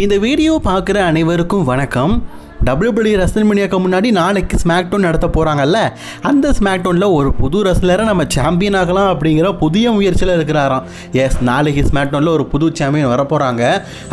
இந்த வீடியோ பார்க்குற அனைவருக்கும் வணக்கம். WWE ரெஸ்ல்மேனியாக்கு முன்னாடி நாளைக்கு ஸ்மாக்டவுன் நடத்த போகிறாங்கல்ல, அந்த ஸ்மாக்டவுனில் ஒரு புது ரெஸ்லரை நம்ம சாம்பியன் ஆகலாம் அப்படிங்கிற புதிய முயற்சியில் இருக்கிறாராம். எஸ், நாளைக்கு ஸ்மாக்டவுனில் ஒரு புது சாம்பியன் வர போகிறாங்க.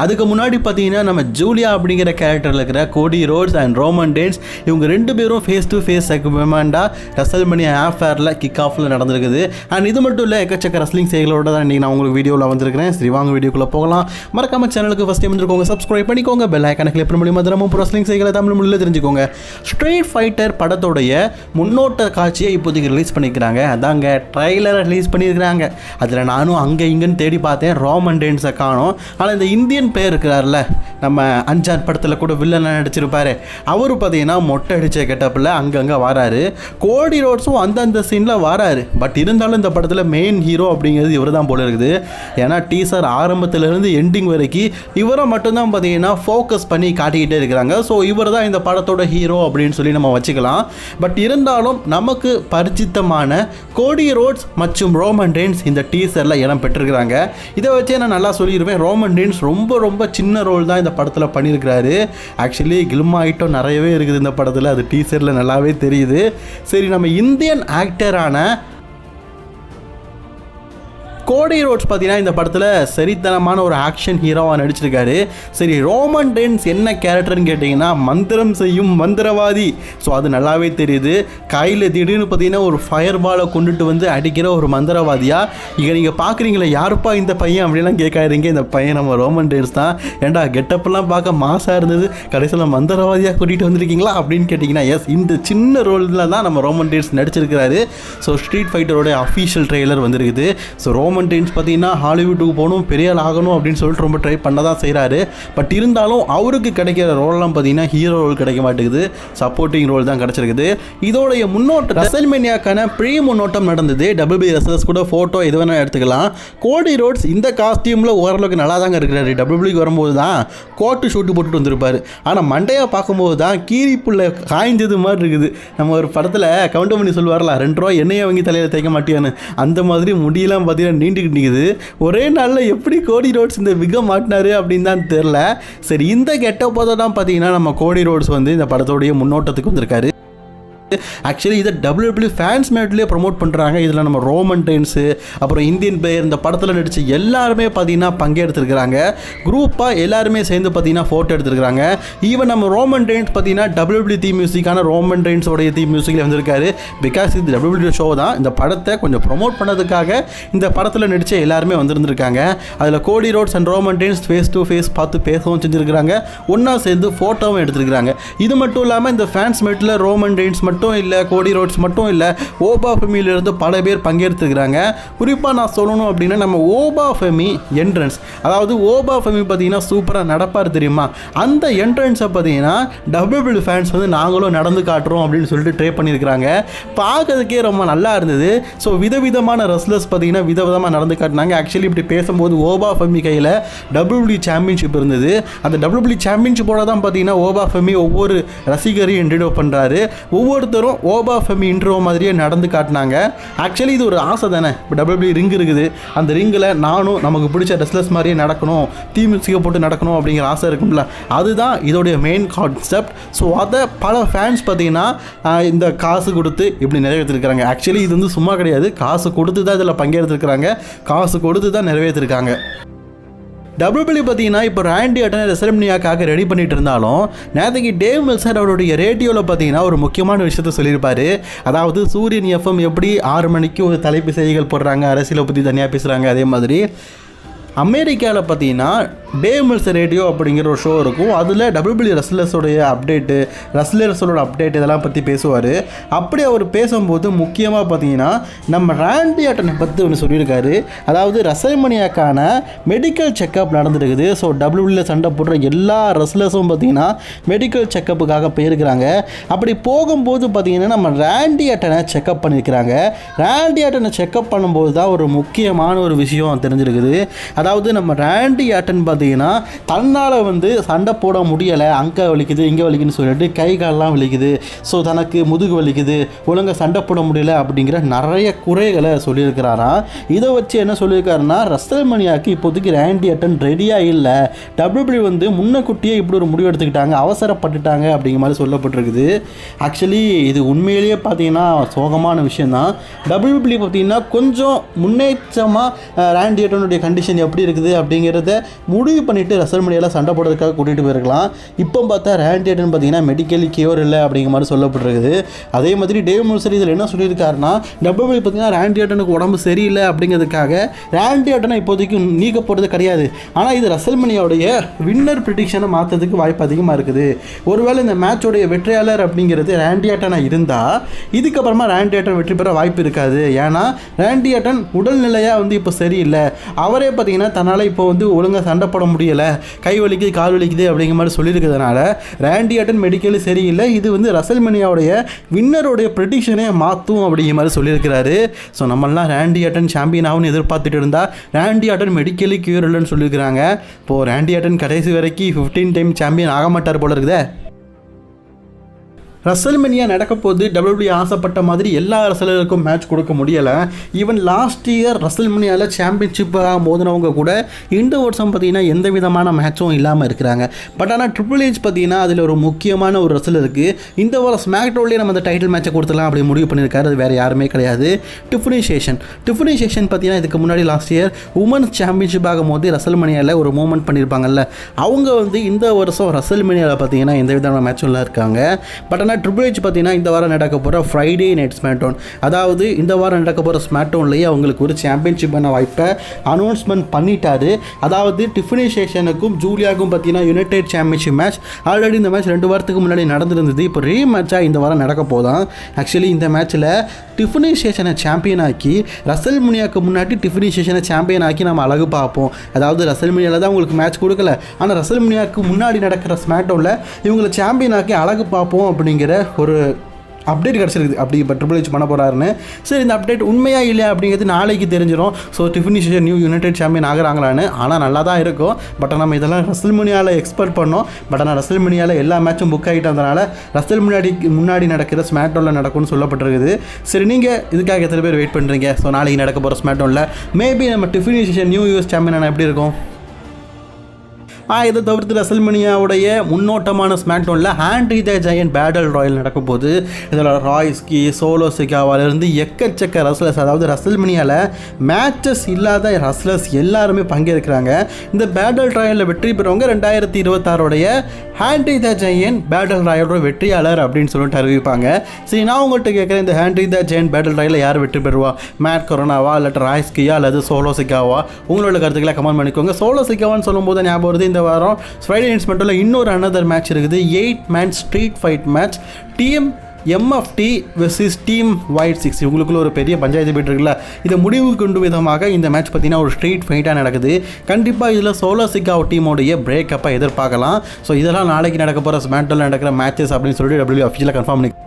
அதுக்கு முன்னாடி பார்த்தீங்கன்னா நம்ம ஜூலியா அப்படிங்கிற கேரக்டரில் இருக்கிற கோடி ரோட்ஸ் அண்ட் ரோமன் ரெயின்ஸ் இவங்க ரெண்டு பேரும் face to face செக்மெண்ட்டாக WrestleMania ஆஃபேரில் kick ஆஃபில் நடந்திருக்குது. அண்ட் இது மட்டும் இல்லை, எக்கச்சக்க ரெஸ்லிங் செய்களோட தான் இன்றைக்கி நான் உங்களுக்கு வீடியோவில் வந்திருக்கிறேன். சரி, வாங்க வீடியோக்குள்ளே போகலாம். மறக்காம சேனலுக்கு ஃபஸ்ட் டைம் வந்துருக்கோங்க, சப்ஸ்கிரைப் பண்ணிக்கோங்க, பெல் ஐக்கானை கிளிக் பண்ணி மூலியமாக தினமும் ரெஸ்லிங் செய்களை தமிழ் மொழியில் தெரிஞ்சுக்கோங்க. ஸ்ட்ரீட் ஃபைட்டர் படத்தோடைய முன்னோட்ட காட்சியை இப்போதைக்கு ரிலீஸ் பண்ணிக்கிறாங்க. அதாங்க ட்ரைலரை ரிலீஸ் பண்ணியிருக்கிறாங்க. அதில் நானும் அங்கே இங்கேன்னு தேடி பார்த்தேன், ரோமன் ரெயின்ஸை காணோம். ஆனால் இந்த இந்தியன் பேர் இருக்கிறார்ல, நம்ம அஞ்சான் படத்தில் கூட வில்லன் நடிச்சிருப்பாரு, அவரு பார்த்தீங்கன்னா மொட்டை அடித்த கெட்டப்பில் அங்கங்கே வராரு. கோடி ரோட்ஸும் அந்தந்த சீனில் வராரு. பட் இருந்தாலும் இந்த படத்தில் மெயின் ஹீரோ அப்படிங்கிறது இவர் தான் போல இருக்குது. ஏன்னா டீசர் ஆரம்பத்திலேருந்து எண்டிங் வரைக்கும் இவரை மட்டும்தான் பார்த்தீங்கன்னா ஃபோக்கஸ் பண்ணி காட்டிக்கிட்டே இருக்கிறாங்க. ஸோ இவர் தான் இந்த படத்தோட ஹீரோ அப்படின்னு சொல்லி நம்ம வச்சுக்கலாம். பட் இருந்தாலும் நமக்கு பரிச்சித்தமான கோடி ரோட்ஸ் மற்றும் ரோமன் ரெயின்ஸ் இந்த டீசரில் இடம் பெற்றிருக்கிறாங்க. இதை வச்சே நான் நல்லா சொல்லிடுவேன், ரோமன் ரெயின்ஸ் ரொம்ப சின்ன ரோல் தான் இந்த படத்தில் பண்ணியிருக்கிறாரு. ஆக்சுவலி கில்மா ஐட்டம் நிறையவே இருக்குது இந்த படத்தில், அது டீசரில் நல்லாவே தெரியுது. சரி, நம்ம இந்தியன் ஆக்டரான கோடி ரோட்ஸ் பார்த்தீங்கன்னா இந்த படத்தில் சரித்தனமான ஒரு ஆக்ஷன் ஹீரோவாக நடிச்சிருக்காரு. சரி, ரோமன் ரெயின்ஸ் என்ன கேரக்டர்னு கேட்டிங்கன்னா மந்திரம் செய்யும் மந்திரவாதி. ஸோ அது நல்லாவே தெரியுது. கையில் திடீர்னு பார்த்தீங்கன்னா ஒரு ஃபயர் பாலை கொண்டுட்டு வந்து அடிக்கிற ஒரு மந்திரவாதியாக இங்கே நீங்கள் பார்க்குறீங்களே, யாருப்பா இந்த பையன் அப்படின்லாம் கேட்காதீங்க, இந்த பையன் நம்ம ரோமன் ரெயின்ஸ் தான். ஏண்டா கெட்டப்பெல்லாம் பார்க்க மாசாக இருந்தது, கடைசியில் மந்திரவாதியாக கூட்டிகிட்டு வந்திருக்கீங்களா அப்படின்னு கேட்டிங்கன்னா, எஸ், இந்த சின்ன ரோலில் தான் நம்ம ரோமன் ரெயின்ஸ் நடிச்சிருக்கிறாரு. ஸோ ஸ்ட்ரீட் ஃபைட்டரோட அஃபீஷியல் ட்ரெய்லர் வந்துருக்குது. ஸோ ரோமன் ரெயின்ஸ் பார்த்தீங்கன்னா ஹாலிவுட்டுக்கு போகணும், பெரிய ஆள் ஆகணும் அப்படின்னு சொல்லிட்டு ரொம்ப ட்ரை பண்ண தான் செய்கிறாரு. பட் இருந்தாலும் அவருக்கு கிடைக்கிற ரோல்லாம் பார்த்தீங்கன்னா ஹீரோ ரோல் கிடைக்க மாட்டேங்குது, சப்போர்ட்டிங் ரோல் தான் கிடச்சிருக்குது. இதோடைய முன்னோட்டம் ரெஸ்ல்மேனியாக்கான ப்ரீ முன்னோட்டம் நடந்தது. WWE ரெஸ்லர்ஸ் கூட ஃபோட்டோ எது வேணால் எடுத்துக்கலாம். கோடி ரோட்ஸ் இந்த காஸ்டியூமில் ஓரளவுக்கு நல்லா தாங்க இருக்கிறாரு. WWEக்கு வரும்போது தான் கோட்டு ஷூட்டு போட்டுட்டு வந்திருப்பார். ஆனால் மண்டையாக பார்க்கும்போது தான் கீரிப்புள்ள காய்ஞ்சது மாதிரி இருக்குது. நம்ம ஒரு படத்தில் கவுண்ட் பண்ணி சொல்லுவார்ல, 2 ரூபா எண்ணெயை வாங்கி தலையில் தேய்க்க மாட்டியான்னு, அந்த மாதிரி முடியெல்லாம் பார்த்தீங்கன்னா நீண்டுக்கிட்டு நிற்குது. ஒரே நாளில் எப்படி கோடி ரோட்ஸ் இந்த விக மாட்டினாரு அப்படின்னு தான் தெரில. சரி, இந்த கெட்டப்போதை தான் பார்த்தீங்கன்னா நம்ம கோடி ரோட்ஸ் வந்து இந்த படத்தோடைய முன்னோட்டத்துக்கு வந்திருக்காரு. ஆக்சுவலி இதை WWE ஃபேன்ஸ் மேட்லேயே ப்ரொமோட் பண்ணுறாங்க. இதில் நம்ம ரோமன் ரெயின்ஸு, அப்புறம் இந்தியன் பிளேயர், இந்த படத்தில் நடித்த எல்லாருமே பார்த்தீங்கன்னா பங்கெடுத்துருக்கிறாங்க. குரூப்பாக எல்லாருமே சேர்ந்து பார்த்தீங்கன்னா ஃபோட்டோ எடுத்துருக்காங்க. ஈவன் நம்ம ரோமன் ரெயின்ஸ் பார்த்தீங்கன்னா WWE தீம் மியூசிக்கான ரோமன் ரெயின்ஸோடைய தீம் மியூசிக்கில் வந்திருக்காரு. பிகாஸ் இது WWE ஷோ தான். இந்த படத்தை கொஞ்சம் ப்ரொமோட் பண்ணதுக்காக இந்த படத்தில் நடித்த எல்லாருமே வந்திருந்திருக்காங்க. அதில் Cody Rhodes and Roman Reigns face to face பார்த்து பேசவும் செஞ்சுருக்கிறாங்க, ஒன்றா சேர்ந்து ஃபோட்டோவும் எடுத்துருக்காங்க. இது மட்டும் இல்லாமல் இந்த ஃபேன்ஸ் மேட்டில் ரோமன் ரெயின்ஸ் மட்டும் இல்லை, கோடி ரோட்ஸ் மட்டும் இல்லை, ஓபா ஃபெமிலிருந்து பல பேர் பங்கேற்றுக்கிறாங்க. குறிப்பாக நான் சொல்லணும் அப்படின்னா நம்ம ஓபா ஃபெமி என்ட்ரன்ஸ், அதாவது ஓபா ஃபெமி பார்த்தீங்கன்னா சூப்பராக நடப்பார் தெரியுமா, அந்த என்ட்ரன்ஸை பார்த்தீங்கன்னா WWE ஃபேன்ஸ் வந்து நாங்களும் நடந்து காட்டுறோம் அப்படின்னு சொல்லிட்டு ட்ரை பண்ணியிருக்கிறாங்க. பார்க்கறதுக்கே ரொம்ப நல்லா இருந்தது. ஸோ விதவிதமான ரெஸ்லர்ஸ் பார்த்தீங்கன்னா விதவிதமாக நடந்து காட்டினாங்க. ஆக்சுவலி இப்படி பேசும்போது ஓபா ஃபெமி கையில் WWE சாம்பியன்ஷிப் இருந்தது. அந்த WWE சாம்பியன்ஷிப்போட தான் பார்த்தீங்கன்னா ஓபா ஃபெமி ஒவ்வொரு ரசிகரையும் இன்ட்ரோ பண்ணுறாரு. ஒவ்வொருத்தரும் ஓபா ஃபெமி இன்ட்ரோ மாதிரியே நடந்து காட்டினாங்க. ஆக்சுவலி இது ஒரு ஆசை தானே, இப்போ WWE ரிங் இருக்குது, அந்த ரிங்கில் நானும் நமக்கு பிடிச்ச ரெஸ்லர்ஸ் மாதிரியே நடக்கணும், தீ மியூசிக்கை போட்டு நடக்கணும் அப்படிங்கிற ஆசை இருக்கும்ல, அதுதான் இதோடைய மெயின் கான்செப்ட். ஸோ அதை பல ஃபேன்ஸ் பார்த்தீங்கன்னா இந்த காசு கொடுத்து இப்படி நிறைவேற்றிருக்கிறாங்க. ஆக்சுவலி இது வந்து சும்மா கிடையாது, காசு கொடுத்து தான் இதில் பங்கேற்றிருக்கிறாங்க, காசு கொடுத்து தான் நிறைவேற்றிருக்காங்க. WWE பார்த்தீங்கன்னா இப்போ ராண்டி ஆர்டன் ரெஸ்ல்மேனியாக்காக ரெடி பண்ணிட்டு இருந்தாலும், நேற்றுக்கு டேவ் மில்சர் அவருடைய ரேடியோவில் பார்த்தீங்கன்னா ஒரு முக்கியமான விஷயத்த சொல்லியிருப்பார். அதாவது சூரியன் எஃப்எம் எப்படி 6 மணிக்கு ஒரு தலைப்பு செய்திகள் போடுறாங்க, அரசியலை பற்றி தனியாக பேசுகிறாங்க, அதே மாதிரி அமெரிக்காவில் பார்த்தீங்கன்னா டேவ் மில்சர் ரேடியோ அப்படிங்கிற ஒரு ஷோ இருக்கும். அதில் WWE ரெஸ்லர்ஸோடைய அப்டேட்டு, ரெஸ்லர்ஸோட அப்டேட் இதெல்லாம் பற்றி பேசுவார். அப்படி அவர் பேசும்போது முக்கியமாக பார்த்தீங்கன்னா நம்ம ராண்டி ஆர்டனை பற்றி ஒன்று சொல்லியிருக்காரு. அதாவது ரெஸ்ல்மேனியாக்கான மெடிக்கல் செக்கப் நடந்துருக்குது. ஸோ WWE சண்டை போடுற எல்லா ரெஸ்லர்ஸும் பார்த்தீங்கன்னா மெடிக்கல் செக்கப்புக்காக போயிருக்கிறாங்க. அப்படி போகும்போது பார்த்தீங்கன்னா நம்ம ராண்டி ஆர்டனை செக்கப் பண்ணியிருக்கிறாங்க. ராண்டி ஆர்டனை செக்கப் பண்ணும்போது தான் ஒரு முக்கியமான ஒரு விஷயம் தெரிஞ்சிருக்குது. அதாவது நம்ம ராண்டி ஆர்டன் பார்த்தீங்கன்னா தன்னால் வந்து சண்டை போட முடியலை, அங்கே வலிக்குது இங்கே வலிக்குதுன்னு சொல்லிட்டு கை காலெலாம் வலிக்குது, ஸோ தனக்கு முதுகு வலிக்குது, ஒழுங்காக சண்டை போட முடியல அப்படிங்கிற நிறைய குறைகளை சொல்லியிருக்கிறாராம். இதை வச்சு என்ன சொல்லியிருக்காருன்னா, ரசல்மனியாவுக்கு இப்போதைக்கு ரேண்டி ஆர்டன் ரெடியாக இல்லை, WWE வந்து முன்னக்கூட்டியே இப்படி ஒரு முடிவு எடுத்துக்கிட்டாங்க, அவசரப்பட்டுட்டாங்க அப்படிங்கிற மாதிரி சொல்லப்பட்டிருக்குது. ஆக்சுவலி இது உண்மையிலேயே பார்த்தீங்கன்னா சோகமான விஷயந்தான். WWE பார்த்தீங்கன்னா கொஞ்சம் முன்னேற்றமாக ரேண்டி ஆர்டனுடைய கண்டிஷன் எப்படி இருக்குது அப்படிங்கிறத முடிவு பண்ணிவிட்டு ரசல்மனியாவில் சண்டை போடுறதுக்காக கூட்டிகிட்டு போயிருக்கலாம். இப்போ பார்த்தா ரேண்டி ஆர்டன் பார்த்தீங்கன்னா மெடிக்கலி கியூர் இல்லை அப்படிங்கிற மாதிரி சொல்லப்பட்டிருக்குது. அதே மாதிரி டேவ் மெல்ட்சர் இதில் என்ன சொல்லியிருக்காருன்னா, WWE பார்த்தீங்கன்னா ரேண்டி ஆர்டனுக்கு உடம்பு சரியில்லை அப்படிங்கிறதுக்காக ரேண்டி ஆர்டனை இப்போதைக்கு நீக்க போகிறது கிடையாது. ஆனால் இது ரசல்மனியாவுடைய வின்னர் ப்ரிடிக்ஷனை மாற்றதுக்கு வாய்ப்பு அதிகமாக இருக்குது. ஒருவேளை இந்த மேட்சோடைய வெற்றியாளர் அப்படிங்கிறது ரேண்டி ஆர்டனாக இருந்தால் இதுக்கப்புறமா ரேண்டி ஆர்டன் வெற்றி பெற வாய்ப்பு இருக்காது. ஏன்னா ரேண்டி ஆர்டன் உடல்நிலையாக வந்து இப்போ சரியில்லை, அவரே பார்த்தீங்கன்னா தன்னால் இப்போ வந்து ஒழுங்காக சண்டை போட முடியலை, கை வலிக்குது கால் வலிக்குது அப்படிங்கிற மாதிரி சொல்லியிருக்கிறதுனால ரேண்டி ஆர்டன் மெடிக்கலி சரியில்லை, இது வந்து ரசல்மனியாவுடைய வின்னருடைய ப்ரெடிக்ஷனே மாற்றும் அப்படிங்கிற மாதிரி சொல்லியிருக்கிறாரு. ஸோ நம்மளாம் ரேண்டி ஆர்டன் சாம்பியன் ஆகும்னு எதிர்பார்த்துட்டு இருந்தால் ரேண்டி ஆர்டன் மெடிக்கலி கியூர் இல்லைன்னு சொல்லியிருக்கிறாங்க. இப்போது ரேண்டி ஆர்டன் கடைசி வரைக்கும் 15 டைம் சாம்பியன் ஆக மாட்டார் போல இருக்குதே. ரசல்மனியா நடக்க போது WWE ஆசைப்பட்ட மாதிரி எல்லா ரசலருக்கும் மேட்ச் கொடுக்க முடியலை. ஈவன் லாஸ்ட் இயர் ரசல்மனியாவில் சாம்பியன்ஷிப்பாக மோதினவங்க கூட இந்த வருஷம் பார்த்தீங்கன்னா எந்த விதமான மேட்சும் இல்லாமல் இருக்கிறாங்க. பட் ஆனால் ட்ரிபிள் ஹெச் பார்த்தீங்கன்னா அதில் ஒரு முக்கியமான ஒரு ரசலருக்கு இந்த வாரம் ஸ்மாக் டவுன்லேயே நம்ம அந்த டைட்டில் மேட்சை கொடுத்துலாம் அப்படி முடிவு பண்ணியிருக்காரு. அது வேறு யாருமே கிடையாது, டிஃபனி சேஷன் பார்த்தீங்கன்னா இதுக்கு முன்னாடி லாஸ்ட் இயர் உமன்ஸ் சாம்பியன்ஷிப் ஆகும் போது ரசல்மனியாவில் ஒரு மூவ்மெண்ட் பண்ணியிருப்பாங்கல்ல, அவங்க வந்து இந்த வருஷம் ரசல்மனியாவில் பார்த்தீங்கன்னா எந்த விதமான மேட்சும் இல்லை இருக்காங்க. பட் ஆனால் ட்ரிபிள் ஹெச் பார்த்தீங்கன்னா இந்த வாரம் நடக்க போகிற ஃப்ரைடே நைட் ஸ்மாக்டவுன், அதாவது இந்த வாரம் நடக்க போகிற ஸ்மாக்டவுன்லேயே அவங்களுக்கு ஒரு சாம்பியன்ஷிப்பான வாய்ப்பை அனௌன்ஸ்மெண்ட் பண்ணிட்டாரு. அதாவது டிஃபனி சேஷனுக்கும் ஜூலியாவுக்கும் பார்த்தீங்கன்னா யுனைடெட் சாம்பியன்ஷிப் மேட்ச் ஆல்ரெடி இந்த மேட்ச் 2 வாரத்துக்கு முன்னாடி நடந்திருந்தது. இப்போ ரீ மேட்சாக இந்த வாரம் நடக்க போதான். ஆக்சுவலி இந்த மேட்ச்சில் டிஃபனி சேஷனை சாம்பியன் ஆக்கி ரசல்மனியாவுக்கு முன்னாடி டிஃபனி சேஷனை சாம்பியன் ஆக்கி நம்ம அழகு பார்ப்போம். அதாவது ரசல்மனியாவில் தான் உங்களுக்கு மேட்ச் கொடுக்கல, ஆனால் ரசல்மனியாவுக்கு முன்னாடி நடக்கிற ஸ்மாக்டவுனில் இவங்களை சாம்பியன் ஆக்கி அழகு பார்ப்போம் அப்படிங்கிற ஒரு அப்டேட் கிடச்சிருக்குது. அப்படி இப்போ ட்ரிபிள் ஹெச் பண்ண போகிறாருன்னு. சரி, இந்த அப்டேட் உண்மையாக இல்லையா அப்படிங்கிறது நாளைக்கு தெரிஞ்சிடும். ஸோ டிஃபனி சேஷன் நியூ யுனைடெட் சாம்பியன் ஆகிறாங்களான்னு. ஆனால் நல்லா தான் இருக்கும். பட் நம்ம இதெல்லாம் ரசல்மனியாவில் எக்ஸ்பெக்ட் பண்ணோம். பட் ஆனால் ரசல்மனியாவில் எல்லா மேட்சும் புக் ஆகிட்டதுனால ரசல்மனியாவுக்கு முன்னாடி நடக்கிற ஸ்மாக்டவுனில் நடக்கும்னு சொல்லப்பட்டிருக்குது. சரி, நீங்கள் இதுக்காக எத்தனை பேர் வெயிட் பண்ணுறீங்க? ஸோ நாளைக்கு நடக்க போகிற ஸ்மாக்டவுனில் மேபி நம்ம டிஃபனி சேஷன் நியூ யூஎஸ் சாம்பியன் எப்படி இருக்கும்? இதை தவிர்த்து ரசல்மனியாவுடைய முன்னோட்டமான ஸ்மாக்டவுனில் ஆண்ட்ரி த ஜெயண்ட் பேட்டில் ராயல் நடக்கும் போது இதில் ராய்ஸ்கி, சோலோ சிகாவாலிருந்து எக்கச்சக்க ரஸ்லர்ஸ், அதாவது ரசல்மனியாவில் மேட்சஸ் இல்லாத ரஸ்லர்ஸ் எல்லாருமே பங்கேற்கிறாங்க. இந்த பேட்டில் ராயலில் வெற்றி பெறவங்க 2026 ஆண்ட்ரி த ஜெயண்ட் பேட்டில் ராயலோட வெற்றியாளர் அப்படின்னு சொல்லிட்டு அறிவிப்பாங்க. சரி, நான் உங்கள்கிட்ட கேட்குறேன், இந்த ஆண்ட்ரி த ஜெயண்ட் பேட்டில் ராயலில் யார் வெற்றி பெறுவா? மேட் கொரோனாவா, இல்லாட்ட ராய்ஸ்கியா, அல்லது சோலோ சிகாவா? உங்களோட கருத்துக்களை கமெண்ட் பண்ணிக்கோங்க. சோலோ சிகாவான்னு சொல்லும்போது ஞாபகம் வருது, இந்த வாரம் ஃப்ரைடே நைட் ஸ்மாக்டவுனில் இன்னொரு அனதர் மேட்ச் இருக்குது. 8-man street fight match. Team MFT versus team white 6. இவங்களுக்குள்ள ஒரு பெரிய பஞ்சாயத்து போய்ட்டு இருக்குல்ல, இதை முடிவு கொண்டு விதமாக இந்த மேட்ச் பார்த்தீங்கன்னா ஒரு ஸ்ட்ரீட் ஃபைட்டாக நடக்குது. கண்டிப்பாக இதில் சோலோ சிகாவா டீமோடைய பிரேக்கப்பை எதிர்பார்க்கலாம். ஸோ இதெல்லாம் நாளைக்கு நடக்க போகிற ஸ்மாக்டவுனில் நடக்கிற மேட்சஸ் அப்படின்னு சொல்லிட்டு WWE அஃபிஷியலாக கன்ஃபார்ம் பண்ணி